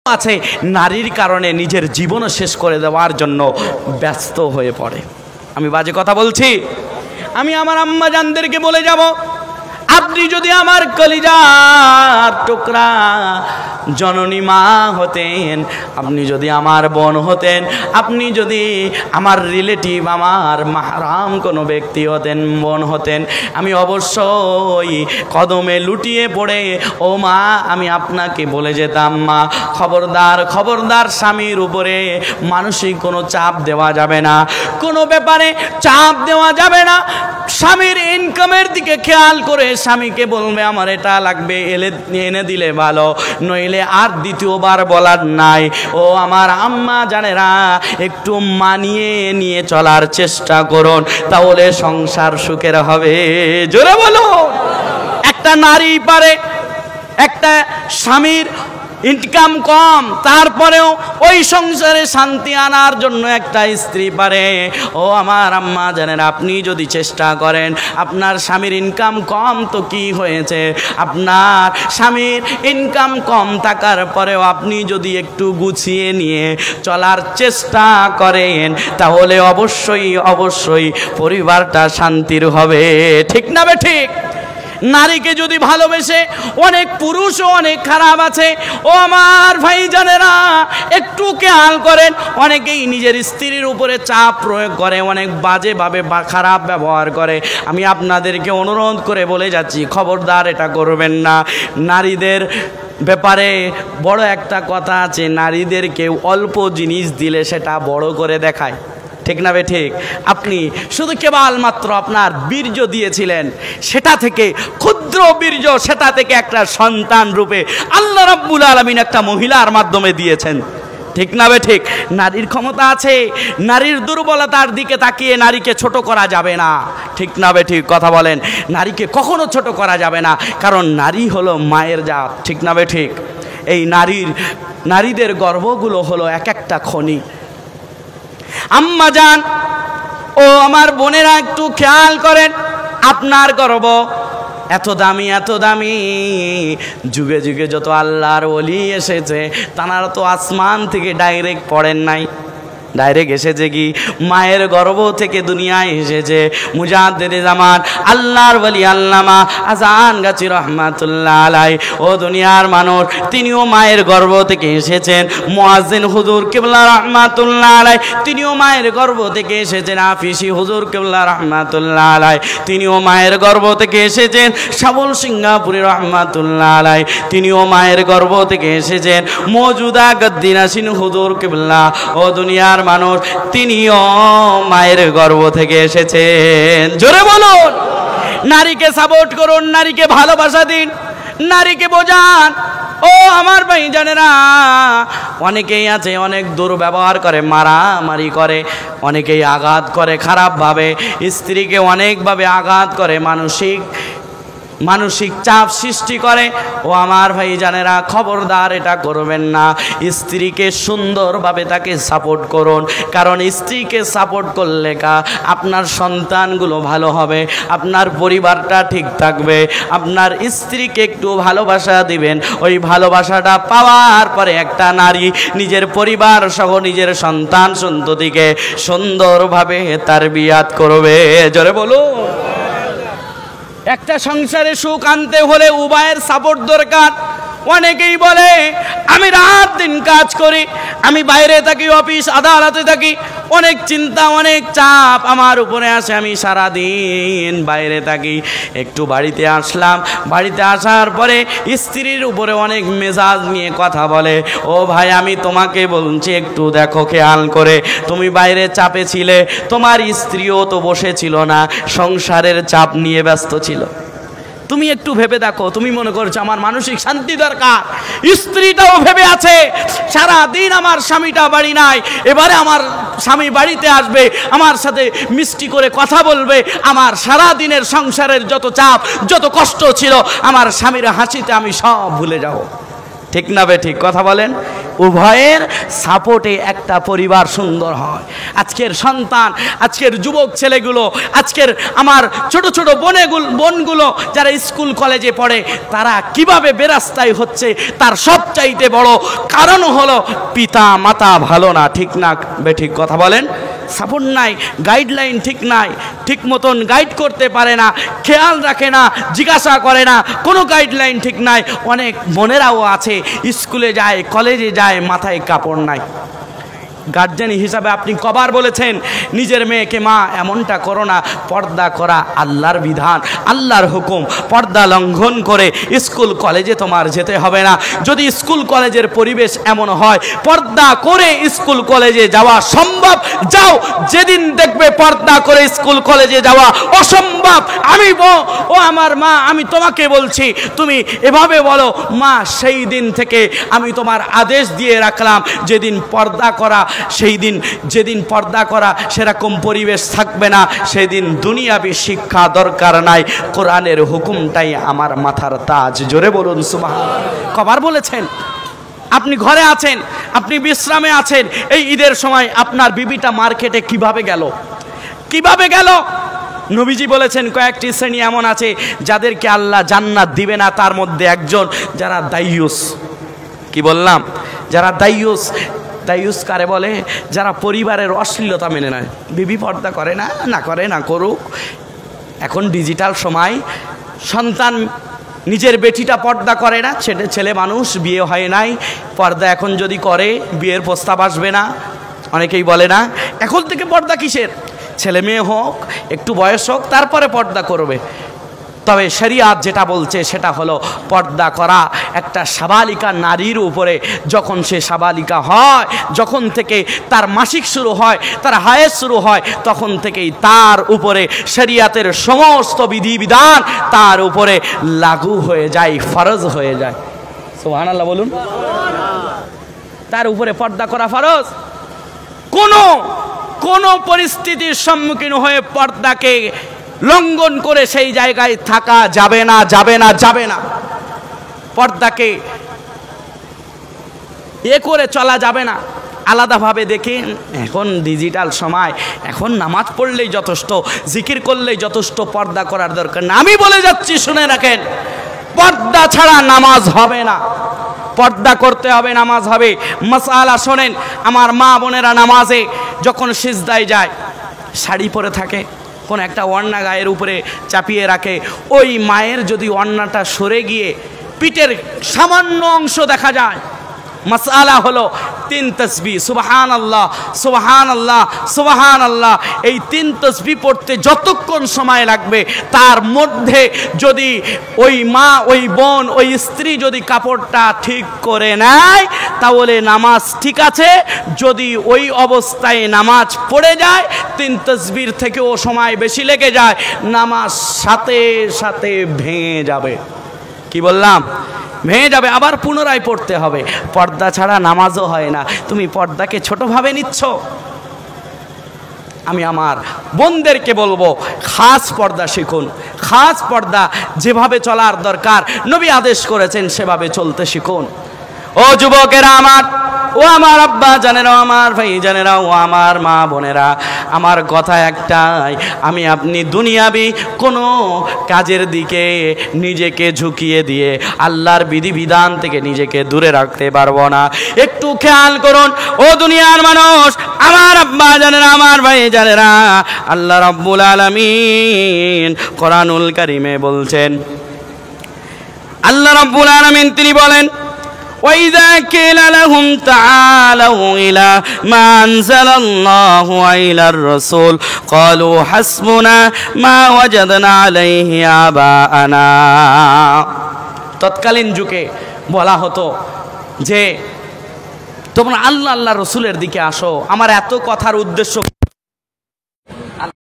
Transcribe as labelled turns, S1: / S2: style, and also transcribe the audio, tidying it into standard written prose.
S1: আছে নারীর কারণে নিজের জীবন শেষ করে দেওয়ার জন্য ব্যস্ত হয়ে পড়ে। আমি বাজে কথা বলছি? আমি আমার আম্মা জানদেরকে বলে যাব, আপনি যদি আমার কলিজার টুকরা জননী মা হতেন, আপনি যদি আমার বোন হতেন, আপনি যদি আমার রিলেটিভ, আমার মাহরাম কোনো ব্যক্তি হতেন, বোন হতেন, আমি অবশ্যই কদমে লুটিয়ে পড়ে ও মা আমি আপনাকে বলে যেতাম, মা খবরদার খবরদার স্বামীর উপরে মানসিক কোনো চাপ দেওয়া যাবে না, কোনো ব্যাপারে চাপ দেওয়া যাবে না। স্বামীর ইনকামের দিকে খেয়াল করে স্বামীকে বলবে আমার এটা লাগবে, এনে দিলে ভালো, নইলে আর দ্বিতীয়বার বলার নাই। ও আমার আম্মা জানেরা, একটু মানিয়ে নিয়ে চলার চেষ্টা করুন, তাহলে সংসার সুখের হবে। জোরে বলো। একটা নারী পারে, একটা স্বামীর ইনকাম কম, তারপরেও ওই সংসারে শান্তি আনার জন্য একটা স্ত্রী পারে। ও আমার আম্মা জানেন, আপনি যদি চেষ্টা করেন, আপনার স্বামীর ইনকাম কম তো কি হয়েছে, আপনার স্বামীর ইনকাম কম থাকার পরেও আপনি যদি একটু গুছিয়ে নিয়ে চলার চেষ্টা করেন, তাহলে অবশ্যই অবশ্যই পরিবারটা শান্তির হবে। ঠিক না বে ঠিক? নারীকে যদি ভালোবেসে, অনেক পুরুষও অনেক খারাপ আছে। ও আমার ভাইজানেরা, একটু খেয়াল করেন, অনেকেই নিজের স্ত্রীর উপরে চাপ প্রয়োগ করে, অনেক বাজেভাবে বা খারাপ ব্যবহার করে। আমি আপনাদেরকে অনুরোধ করে বলে যাচ্ছি, খবরদার এটা করবেন না। নারীদের ব্যাপারে বড় একটা কথা আছে, নারীদেরকে অল্প জিনিস দিলে সেটা বড় করে দেখায়। ঠিক না বে ঠিক? আপনি শুধু কেবলমাত্র আপনার বীর্য দিয়েছিলেন, সেটা থেকে ক্ষুদ্র বীর্য, সেটা থেকে একটা সন্তান রূপে আল্লাহ রাব্বুল আলামিন একটা মহিলার মাধ্যমে দিয়েছেন। ঠিক না বে ঠিক? নারীর ক্ষমতা আছে, নারীর দুর্বলতার দিকে তাকিয়ে নারীকে ছোট করা যাবে না। ঠিক না বে ঠিক? কথা বলেন। নারীকে কখনো ছোট করা যাবে না, কারণ নারী হলো মায়ের জাত। ঠিক না বে ঠিক? এই নারীদের গর্ভগুলো হলো এক একটা খনি। আম্মা জান ও আমার বোনেরা, একটু খেয়াল করেন, আপনার গর্ব এত দামি, এত দামি। যুগে যুগে যত আল্লাহর ওলি এসেছে, তারা তো আসমান থেকে ডাইরেক্ট পড়েন নাই, ডাইরেক্ট এসেছে কি মায়ের গর্ভ থেকে দুনিয়ায় এসেছে। মুজাদ্দিদে জামান আল্লাহর ওলি আল্লামা আজান গাছি রহমাতুল্লাহ আলাইহি, ও দুনিয়ার মানুষ, তিনিও মায়ের গর্ভ থেকে এসেছেন। মুয়াজ্জিন হুজুর কিবলা রহমাতুল্লাহ আলাইহি, তিনিও মায়ের গর্ভ থেকে এসেছেন। হাফিজি হুজুর কিবলা রহমাতুল্লাহ আলাইহি, তিনিও মায়ের গর্ভ থেকে এসেছেন। শাবুল সিঙ্গাপুরি রহমাতুল্লাহ আলাইহি, তিনিও মায়ের গর্ভ থেকে এসেছেন। মওজুদা গদ্দিনাসিন হুজুর কিবলা, ও দুনিয়ার মানুষ, তিনিও মায়ের গর্ভ থেকে এসেছেন। জোরে বলুন। নারীকে সাপোর্ট করুন, নারীকে ভালোবাসা দিন, নারীকে বোঝান। ও আমার ভাইজানেরা, অনেকেই আছে অনেক দুর্ব্যবহার করে, মারামারি করে, অনেকেই আঘাত করে খারাপভাবে, স্ত্রীকে অনেকভাবে আঘাত করে, মানসিক চাপ সৃষ্টি করে। ও আমার ভাইজানেরা, খবরদার এটা করবেন না। স্ত্রীকে সুন্দরভাবে তাকে সাপোর্ট করুন, কারণ স্ত্রীকে সাপোর্ট করলে আপনার সন্তানগুলো ভালো হবে, আপনার পরিবারটা ঠিক থাকবে। আপনার স্ত্রীকে একটু ভালোবাসা দিবেন, ওই ভালোবাসাটা পাওয়ার পরে একটা নারী নিজের পরিবার সহ নিজের সন্তান সন্ততিকে সুন্দরভাবে তারবিয়াত করবে। জোরে বলুন। একটা সংসারে সুখ আনতে হলে উভয়ের সাপোর্ট দরকার। অনেকেই বলে আমি রাত দিন কাজ করি, আমি বাইরে থাকি, অফিস আদালতে থাকি, অনেক চিন্তা অনেক চাপ আমার উপরে আসে, আমি সারাদিন বাইরে থাকি, একটু বাড়িতে আসলাম, বাড়িতে আসার পরে স্ত্রীর উপরে অনেক মেজাজ নিয়ে কথা বলে। ও ভাই, আমি তোমাকে বলছি একটু দেখো খেয়াল করে, তুমি বাইরে চাপে ছিলে, তোমার স্ত্রীও তো বসে ছিল না, সংসারের চাপ নিয়ে ব্যস্ত ছিল। তুমি একটু ভেবে দেখো, তুমি মনে করছো আমার মানসিক শান্তি দরকার, স্ত্রীটাও ভেবে আছে সারাদিন আমার স্বামীটা বাড়ি নাই, এবারে আমার স্বামী বাড়িতে আসবে, আমার সাথে মিষ্টি করে কথা বলবে, আমার সারা দিনের সংসারের যত চাপ যত কষ্ট ছিল আমার স্বামীর হাসিতে আমি সব ভুলে যাব। ঠিক না বেঠিক কথা বলেন? উভয়ের সাপোর্টে একটা পরিবার সুন্দর হয়। আজকের সন্তান, আজকের যুবক ছেলেগুলো, আজকের আমার ছোট ছোট বোনগুলো যারা স্কুল কলেজে পড়ে, তারা কিভাবে বেরাস্তায় হচ্ছে তার সবচাইতে বড় কারণ হলো পিতা মাতা ভালো না। ঠিক না বেঠিক কথা বলেন? সাপোর্ট নাই, গাইডলাইন ঠিক নাই, ঠিক মতন গাইড করতে পারে না, খেয়াল রাখে না, জিজ্ঞাসা করে না, কোনো গাইডলাইন ঠিক নাই। অনেক বোনেরাও আছে স্কুলে যায়, কলেজে যায়, মাথায় কাপড় নাই। গার্জেন হিসাবে আপনি কবার বলেছেন নিজের মেয়েকে, মা এমনটা করো না? পর্দা করা আল্লাহর বিধান, আল্লাহর হুকুম। পর্দা লঙ্ঘন করে স্কুল কলেজে তোমার যেতে হবে না। যদি স্কুল কলেজের পরিবেশ এমন হয় পর্দা করে স্কুল কলেজে যাওয়া সম্ভব, যাও। যেদিন দেখবে পর্দা করে স্কুল কলেজে যাওয়া অসম্ভব, ও আমার মা, আমি তোমাকে বলছি তুমি এভাবে বলো, মা সেই দিন থেকে আমি তোমার আদেশ দিয়ে রাখলাম, যেদিন পর্দা করা সেই দিন, যেদিন পর্দা করা সেরকম পরিবেশ থাকবে না, সেদিন দুনিয়াবি শিক্ষা দরকার নাই, কোরআনের হুকুমটাই আমার মাথার তাজ। জোরে বলুন সুবহানাল্লাহ। কবার বলেছেন? আপনি ঘরে আছেন, আপনি বিশ্রামে আছেন, এই ঈদের সময় আপনার বিবিটা মার্কেটে কিভাবে গেল? কিভাবে গেল? নবীজি বলেছেন কয়েকটি শ্রেণী এমন আছে যাদেরকে আল্লাহ জান্নাত দিবে না, তার মধ্যে একজন যারা দাইয়ুস। কি বললাম? যারা দাইয়ুস। দাইয়ুস কারে বলে? যারা পরিবারের অশ্লীলতা মেনে নেয়। বিবি পর্দা করে না, না করে না করুক। এখন ডিজিটাল সময়, সন্তান নিজের বেটিটা পর্দা করে না, ছেলে মানুষ, বিয়ে হয় নাই, পর্দা এখন যদি করে বিয়ের প্রস্তাব আসবে না। অনেকেই বলে না এখন থেকে পর্দা কিসের, ছেলে মেয়ে হোক, একটু বয়স হোক, তারপরে পর্দা করবে। তবে শরিয়াত যেটা বলছে সেটা হলো পর্দা করা একটা সাবালিকা নারীর উপরে, যখন সে সাবালিকা হয়, যখন থেকে তার মাসিক শুরু হয়, তার হায়েজ শুরু হয়, তখন থেকেই তার উপরে শরিয়াতের সমস্ত বিধিবিধান তার উপরে লাগু হয়ে যায়, ফরজ হয়ে যায়। সুবহানাল্লাহ বলুন। তার উপরে পর্দা করা ফরজ। কোন পরিস্থিতির সম্মুখীন হয়ে পর্দাকে লঙ্ঘন করে সেই জায়গায় থাকা যাবে না, যাবে না, যাবে না। পর্দাকে করে চলা যাবে না। আলাদাভাবে দেখেন, এখন ডিজিটাল সময়, এখন নামাজ পড়লেই যথেষ্ট, জিকির করলেই যথেষ্ট, পর্দা করার দরকার না। আমি বলে যাচ্ছি, শুনে রাখেন, পর্দা ছাড়া নামাজ হবে না। পর্দা করতে হবে, নামাজ হবে। মাসআলা শোনেন, আমার মা বোনেরা নামাজে যখন সিজদায় যায় শাড়ি পরে থাকে, কোন একটা ওড়না গায়ের উপরে চাপিয়ে রাখে, ওই মায়ের যদি ওড়নাটা সরে গিয়ে পিঠের সামান্য অংশ দেখা যায়, মাসআলা হলো 3 তাসবিহ, সুবহানাল্লাহ সুবহানাল্লাহ সুবহানাল্লাহ। এই 3 তাসবিহ পড়তে যতক্ষণ সময় লাগবে, তার মধ্যে যদি ওই মা, ওই বোন, ওই স্ত্রী যদি কাপড়টা ঠিক করে নেয় তাহলে নামাজ ঠিক আছে। যদি ওই অবস্থায় নামাজ পড়ে যায়, 3 তাসবিহ থেকেও সময় বেশি লেগে যায়, নামাজ সাথে সাথে ভেঙে যাবে। কি বললাম? ভেঙে যাবে, আবার পুনরায় পড়তে হবে। পর্দা ছাড়া নামাজও হয় না। তুমি পর্দাকে ছোটভাবে নিচ্ছ। আমি আমার বোনদেরকে বলবো, খাস পর্দা শিখুন। খাস পর্দা যেভাবে চলার দরকার নবী আদেশ করেছেন সেভাবে চলতে শিখুন। ও যুবকেরা আমার, ও আমার আব্বা জানেরা, আমার ভাই জানেরা, ও আমার মা বোনেরা, আমার কথা একটাই, আমি আপনি দুনিয়াবি কোনো কাজের দিকে নিজেকে ঝুঁকিয়ে দিয়ে আল্লাহর বিধিবিধান থেকে নিজেকে দূরে রাখতে পারবো না। একটু খেয়াল করুন ও দুনিয়ার মানুষ, আমার আব্বা জানেরা, আমার ভাই জানেরা, আল্লাহ রাব্বুল আলামিন কোরআনুল কারীমে বলছেন, আল্লাহ রাব্বুল আলামিন তিনি বলেন, وَإِذَا قِيلَ لَهُمْ تَعَالَوْا إِلَى مَا أَنزَلَ اللَّهُ وَإِلَى الرَّسُولِ قَالُوا حَسْبُنَا مَا وَجَدْنَا عَلَيْهِ آبَاءَنَا। তৎকালীন যুগে বলা হতো যে তোমরা আল্লাহ আল্লাহ রসুলের দিকে আসো। আমার এত কথার উদ্দেশ্য